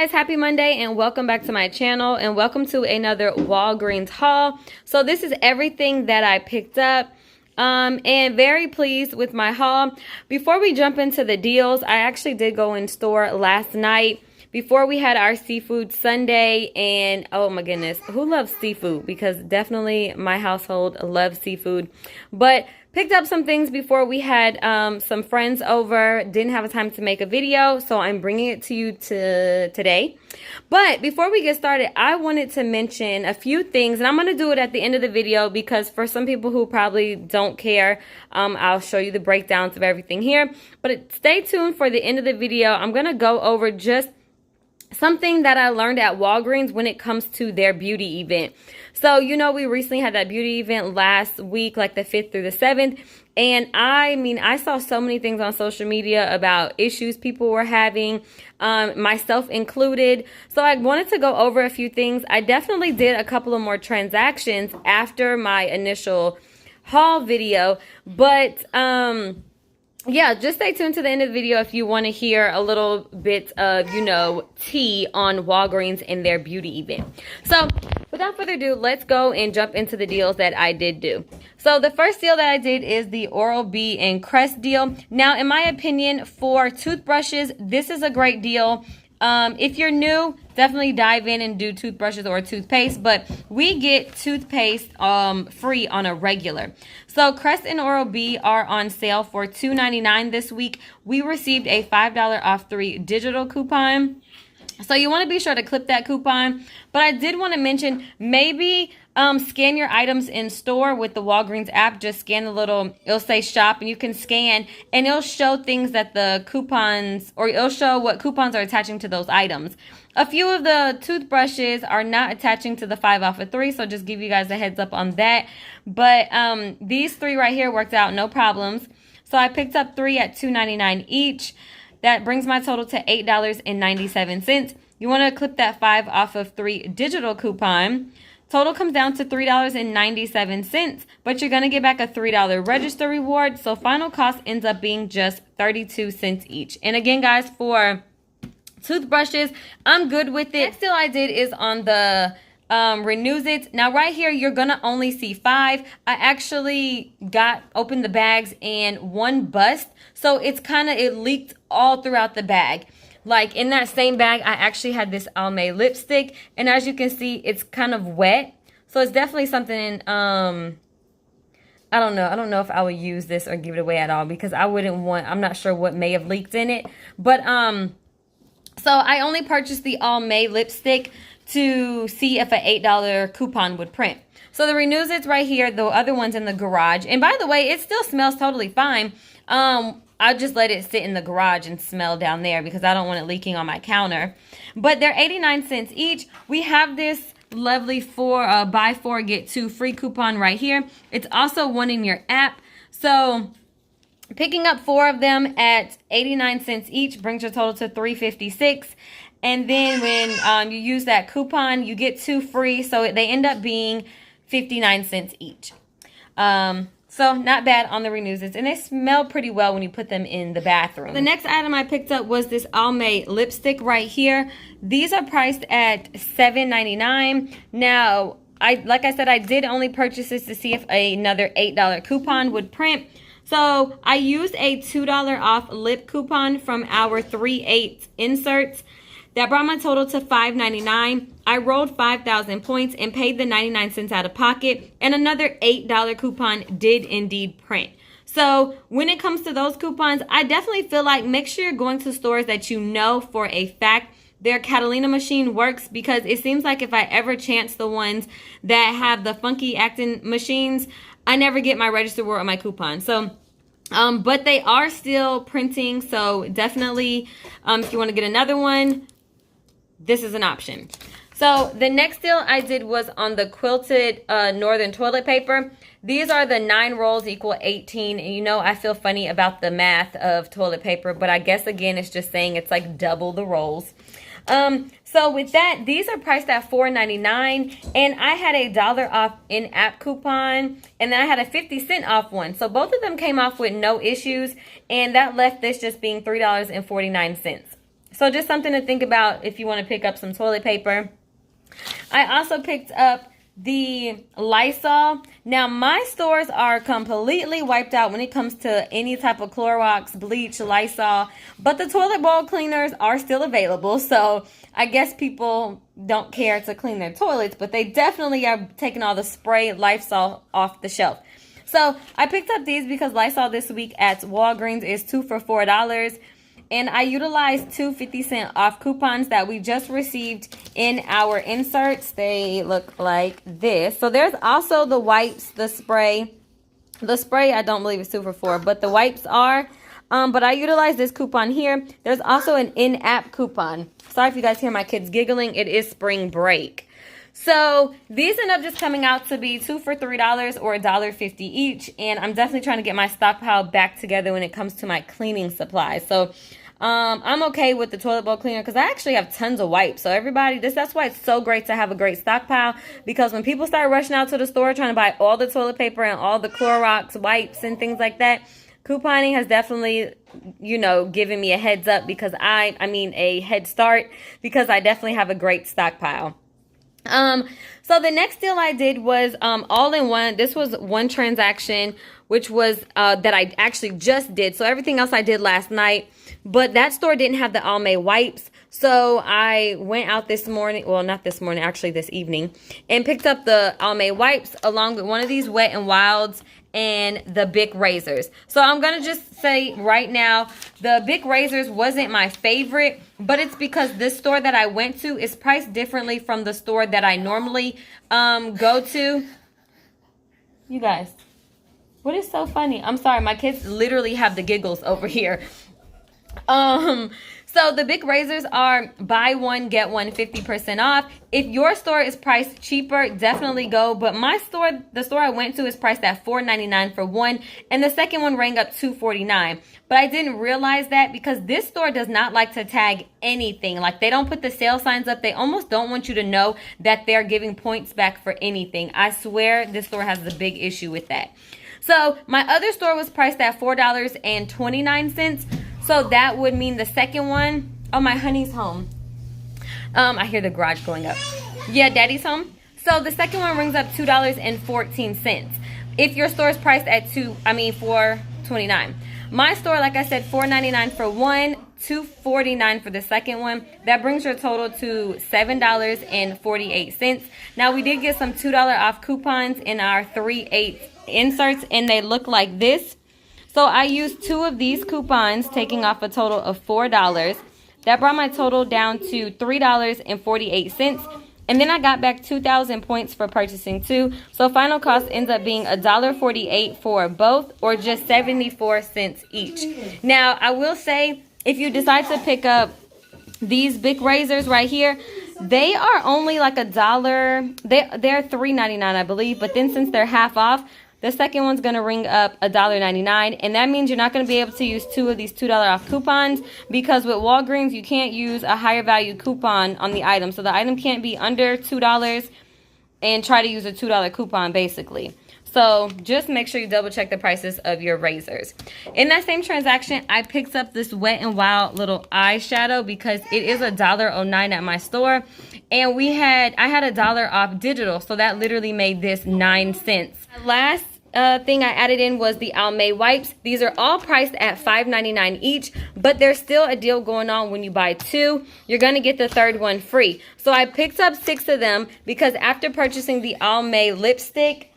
Guys, happy Monday and welcome back to my channel and welcome to another Walgreens haul. So this is everything that I picked up and very pleased with my haul. Before we jump into the deals, I actually did go in store last night before we had our seafood Sunday, and oh my goodness, who loves seafood? Because definitely my household loves seafood. But picked up some things before we had some friends over. Didn't have a time to make a video, so I'm bringing it to you today. But before we get started, I wanted to mention a few things, and I'm going to do it at the end of the video because for some people who probably don't care, I'll show you the breakdowns of everything here. But stay tuned for the end of the video. I'm going to go over just something that I learned at Walgreens when it comes to their beauty event. So, you know, we recently had that beauty event last week, like the 5th through the 7th. And I saw so many things on social media about issues people were having, myself included. So I wanted to go over a few things. I definitely did a couple of more transactions after my initial haul video, but, yeah, just stay tuned to the end of the video if you want to hear a little bit of, you know, tea on Walgreens and their beauty event. So, without further ado, let's go and jump into the deals that I did do. So, the first deal that I did is the Oral-B and Crest deal. Now, in my opinion, for toothbrushes, this is a great deal. If you're new, definitely dive in and do toothbrushes or toothpaste, but we get toothpaste free on a regular. So Crest and Oral-B are on sale for $2.99 this week. We received a $5 off 3 digital coupon. So you want to be sure to clip that coupon. But I did want to mention, maybe scan your items in store with the Walgreens app. Just scan the little, it'll say shop, and you can scan, and it'll show things that the coupons, or it'll show what coupons are attaching to those items. A few of the toothbrushes are not attaching to the 5 off of 3, so just give you guys a heads up on that. But these 3 right here worked out no problems. So I picked up 3 at $2.99 each. That brings my total to $8.97. You want to clip that 5 off of 3 digital coupon. Total comes down to $3.97, but you're going to get back a $3 register reward. So final cost ends up being just 32 cents each. And again, guys, for toothbrushes, I'm good with it. Next deal I did is on the Renews It. Now right here, you're gonna only see 5. I actually opened the bags and one bust, so it leaked all throughout the bag. Like in that same bag, I actually had this Almay lipstick, and as you can see, it's kind of wet. So it's definitely something, I don't know if I would use this or give it away at all, because I'm not sure what may have leaked in it. But so I only purchased the Almay lipstick to see if an $8 coupon would print. So the Renews It's right here, the other one's in the garage. And by the way, it still smells totally fine. I just let it sit in the garage and smell down there because I don't want it leaking on my counter. But they're 89 cents each. We have this lovely buy 4 get 2 free coupon right here. It's also one in your app. So picking up 4 of them at 89 cents each brings your total to $3.56. And then when you use that coupon, you get 2 free. So they end up being 59 cents each. So not bad on the Renews It. And they smell pretty well when you put them in the bathroom. The next item I picked up was this Almay lipstick right here. These are priced at $7.99. Now, like I said, I did only purchase this to see if another $8 coupon would print. So I used a $2 off lip coupon from our 3/8 inserts. That brought my total to $5.99. I rolled 5,000 points and paid the 99 cents out of pocket, and another $8 coupon did indeed print. So when it comes to those coupons, I definitely feel like make sure you're going to stores that you know for a fact their Catalina machine works, because it seems like if I ever chance the ones that have the funky acting machines, I never get my register reward or my coupon. So but they are still printing, so definitely if you want to get another one, this is an option. So the next deal I did was on the quilted northern toilet paper. These are the 9 rolls equal 18. And you know, I feel funny about the math of toilet paper, but I guess again, it's just saying it's like double the rolls. So with that, these are priced at $4.99, and I had a $1 off in-app coupon, and then I had a 50-cent off one. So both of them came off with no issues, and that left this just being $3.49. So just something to think about if you want to pick up some toilet paper. I also picked up the Lysol. Now, my stores are completely wiped out when it comes to any type of Clorox, bleach, Lysol, but the toilet bowl cleaners are still available. So I guess people don't care to clean their toilets, but they definitely are taking all the spray Lysol off the shelf. So I picked up these because Lysol this week at Walgreens is 2 for $4. And I utilized 2 50-cent off coupons that we just received in our inserts. They look like this. So there's also the wipes, the spray. The spray I don't believe is 2 for $4, but the wipes are. But I utilized this coupon here. There's also an in-app coupon. Sorry if you guys hear my kids giggling. It is spring break. So these end up just coming out to be 2 for $3 or $1.50 each. And I'm definitely trying to get my stockpile back together when it comes to my cleaning supplies. So I'm okay with the toilet bowl cleaner because I actually have tons of wipes. So everybody, that's why it's so great to have a great stockpile, because when people start rushing out to the store trying to buy all the toilet paper and all the Clorox wipes and things like that, couponing has definitely, given me a heads up because a head start, because I definitely have a great stockpile. So the next deal I did was all in one. This was one transaction, which was that I actually just did. So everything else I did last night, but that store didn't have the Almay wipes. So I went out this morning, well, not this morning, actually this evening, and picked up the Almay wipes along with one of these Wet n Wilds and the Bic razors. So I'm going to just say right now, the Bic razors wasn't my favorite, but it's because this store that I went to is priced differently from the store that I normally go to. You guys, what is so funny? I'm sorry, my kids literally have the giggles over here. So the Bic razors are buy one, get one 50% off. If your store is priced cheaper, definitely go. But my store, the store I went to, is priced at $4.99 for one. And the second one rang up $2.49. But I didn't realize that because this store does not like to tag anything. Like, they don't put the sale signs up. They almost don't want you to know that they're giving points back for anything. I swear this store has a big issue with that. So my other store was priced at $4.29. So that would mean the second one, oh, my honey's home. I hear the garage going up. Yeah, daddy's home. So the second one rings up $2.14. If your store is priced at $4.29. My store, like I said, $4.99 for one, $2.49 for the second one. That brings your total to $7.48. Now, we did get some $2 off coupons in our 3/8 inserts, and they look like this. So I used 2 of these coupons, taking off a total of $4. That brought my total down to $3.48. And then I got back 2,000 points for purchasing 2. So final cost ends up being $1.48 for both, or just 74 cents each. Now, I will say, if you decide to pick up these Bic razors right here, they are only like $1. They're $3.99, I believe. But then since they're half off, the second one's going to ring up $1.99, and that means you're not going to be able to use 2 of these $2 off coupons, because with Walgreens, you can't use a higher value coupon on the item. So the item can't be under $2 and try to use a $2 coupon, basically. So just make sure you double check the prices of your razors. In that same transaction, I picked up this Wet n Wild little eyeshadow because it is $1.09 at my store. And I had $1 off digital, so that literally made this 9 cents. Last thing I added in was the Almay wipes. These are all priced at $5.99 each, but there's still a deal going on. When you buy 2, you're going to get the third one free. So I picked up 6 of them because after purchasing the Almay lipstick,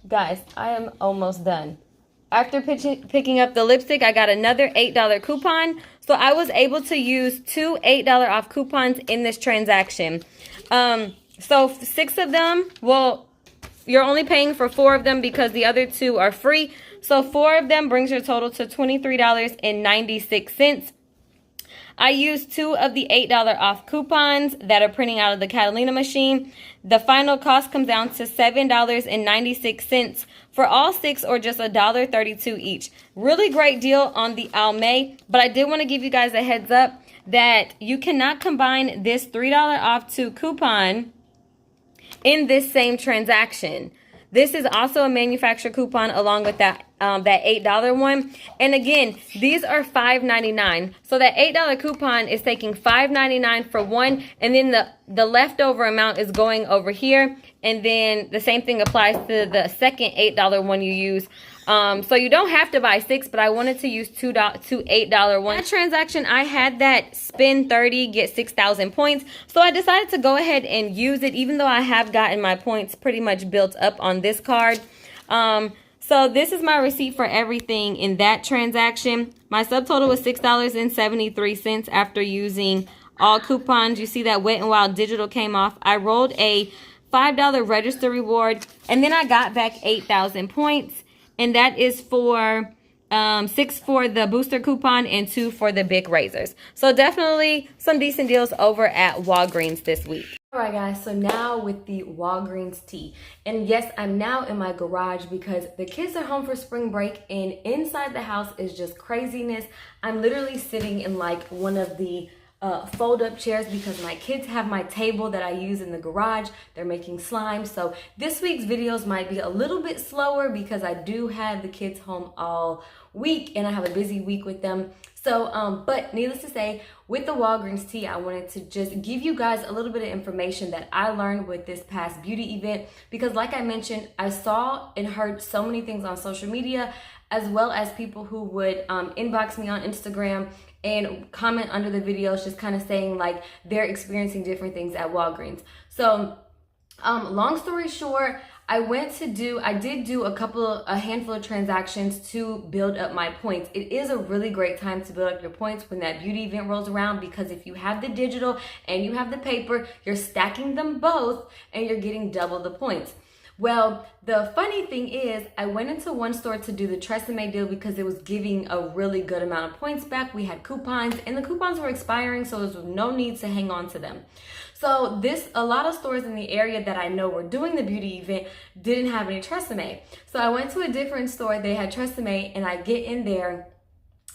guys, I am almost done. After picking up the lipstick, I got another $8 coupon. So I was able to use 2 $8 off coupons in this transaction. So 6 of them, well, you're only paying for 4 of them because the other 2 are free. So 4 of them brings your total to $23.96. I used 2 of the $8 off coupons that are printing out of the Catalina machine. The final cost comes down to $7.96 for all 6, or just $1.32 each. Really great deal on the Almay, but I did want to give you guys a heads up that you cannot combine this $3 off 2 coupon in this same transaction. This is also a manufacturer coupon along with that $8 one. And again, these are $5.99. So that $8 coupon is taking $5.99 for one, and then the leftover amount is going over here. And then the same thing applies to the second $8 one you use. So you don't have to buy 6, but I wanted to use two $8 ones. That transaction, I had that spend 30, get 6,000 points. So I decided to go ahead and use it, even though I have gotten my points pretty much built up on this card. So this is my receipt for everything in that transaction. My subtotal was $6.73 after using all coupons. You see that Wet n Wild Digital came off. I rolled a $5 register reward, and then I got back 8,000 points. And that is for 6 for the booster coupon and 2 for the Bic razors. So definitely some decent deals over at Walgreens this week. Alright guys, so now with the Walgreens tea. And yes, I'm now in my garage because the kids are home for spring break and inside the house is just craziness. I'm literally sitting in like one of the fold-up chairs because my kids have my table that I use in the garage. They're making slime. So this week's videos might be a little bit slower because I do have the kids home all week and I have a busy week with them. So, but needless to say, with the Walgreens tea, I wanted to just give you guys a little bit of information that I learned with this past beauty event because like I mentioned, I saw and heard so many things on social media as well as people who would inbox me on Instagram and comment under the videos just kind of saying like they're experiencing different things at Walgreens. So long story short, I did do a handful of transactions to build up my points. It is a really great time to build up your points when that beauty event rolls around because if you have the digital and you have the paper, you're stacking them both and you're getting double the points. Well, the funny thing is I went into one store to do the Tresemme deal because it was giving a really good amount of points back. We had coupons and the coupons were expiring, so there was no need to hang on to them. So a lot of stores in the area that I know were doing the beauty event didn't have any Tresemme. So I went to a different store, they had Tresemme, and I get in there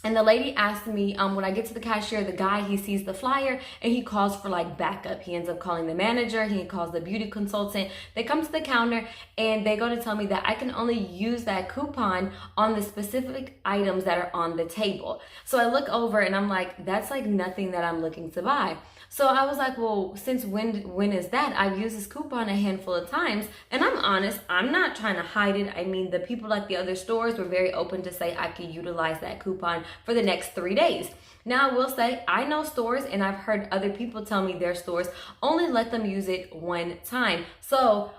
and the lady asked me, when I get to the cashier, the guy, he sees the flyer and he calls for like backup. He ends up calling the manager, he calls the beauty consultant. They come to the counter and they go to tell me that I can only use that coupon on the specific items that are on the table. So I look over and I'm like, that's like nothing that I'm looking to buy. So I was like, well, since when is that? I've used this coupon a handful of times. And I'm honest, I'm not trying to hide it. I mean, the people at the other stores were very open to say I could utilize that coupon for the next 3 days. Now, I will say, I know stores and I've heard other people tell me their stores only let them use it one time. So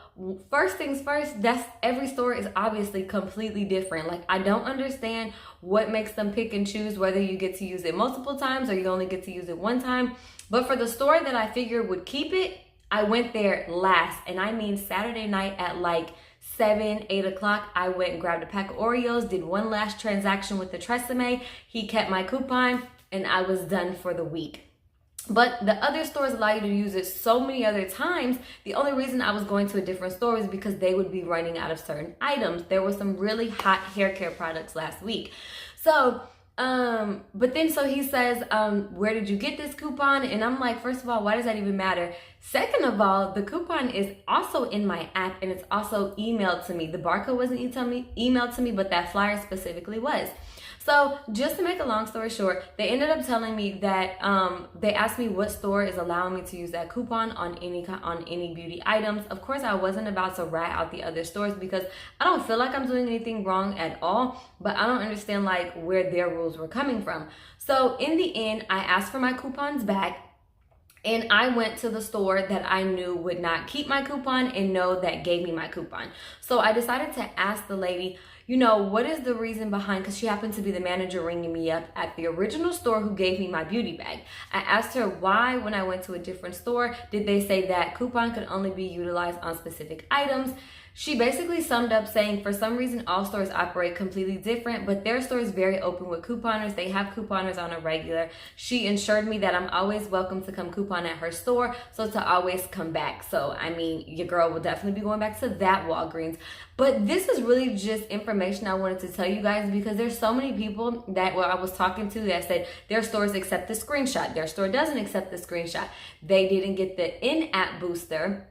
first things first, every store is obviously completely different. Like, I don't understand what makes them pick and choose whether you get to use it multiple times or you only get to use it one time. But for the store that I figured would keep it, I went there last. And I mean Saturday night at like 7, 8 o'clock, I went and grabbed a pack of Oreos, did one last transaction with the Tresemme. He kept my coupon and I was done for the week. But the other stores allow you to use it so many other times. The only reason I was going to a different store was because they would be running out of certain items. There were some really hot hair care products last week. So, but then so he says, where did you get this coupon? And I'm like, first of all, why does that even matter? Second of all, the coupon is also in my app and it's also emailed to me. The barcode wasn't emailed to me, but that flyer specifically was. So just to make a long story short, they ended up telling me that they asked me what store is allowing me to use that coupon on any beauty items. Of course, I wasn't about to rat out the other stores because I don't feel like I'm doing anything wrong at all, but I don't understand like where their rules were coming from. So in the end, I asked for my coupons back. And I went to the store that I knew would not keep my coupon and know that gave me my coupon. So I decided to ask the lady, you know, what is the reason behind, because she happened to be the manager ringing me up at the original store who gave me my beauty bag. I asked her why, when I went to a different store, did they say that coupon could only be utilized on specific items? She basically summed up saying for some reason all stores operate completely different, but their store is very open with couponers. They have couponers on a regular. She assured me that I'm always welcome to come coupon at her store, so to always come back. So, I mean, your girl will definitely be going back to that Walgreens. But this is really just information I wanted to tell you guys because there's so many people that I was talking to that said their stores accept the screenshot. Their store doesn't accept the screenshot. They didn't get the in-app booster.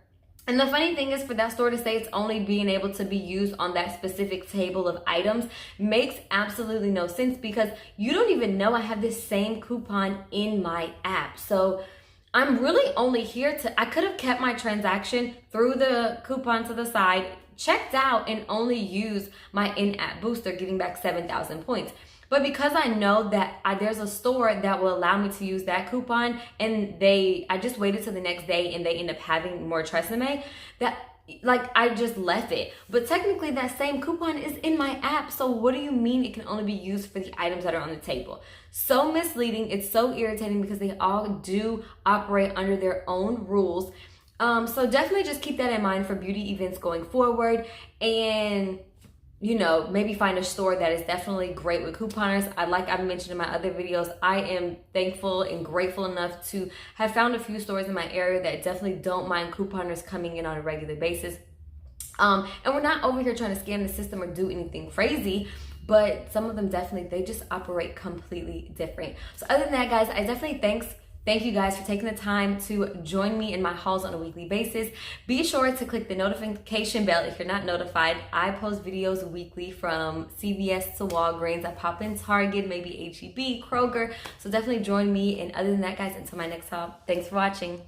And the funny thing is, for that store to say it's only being able to be used on that specific table of items makes absolutely no sense, because you don't even know I have this same coupon in my app. So I'm really only here I could have kept my transaction, threw the coupon to the side, checked out, and only used my in-app booster, giving back 7,000 points. But because I know that there's a store that will allow me to use that coupon, and I just waited till the next day and they end up having more Tresemme, that like I just left it. But technically that same coupon is in my app. So what do you mean it can only be used for the items that are on the table? So misleading. It's so irritating, because they all do operate under their own rules. So definitely just keep that in mind for beauty events going forward. And maybe find a store that is definitely great with couponers. Like I've mentioned in my other videos, I am thankful and grateful enough to have found a few stores in my area that definitely don't mind couponers coming in on a regular basis. And we're not over here trying to scam the system or do anything crazy, but some of them definitely, they just operate completely different. So other than that, guys, I definitely thank you guys for taking the time to join me in my hauls on a weekly basis. Be sure to click the notification bell if you're not notified. I post videos weekly from CVS to Walgreens. I pop in Target, maybe HEB, Kroger. So definitely join me. And other than that, guys, until my next haul, thanks for watching.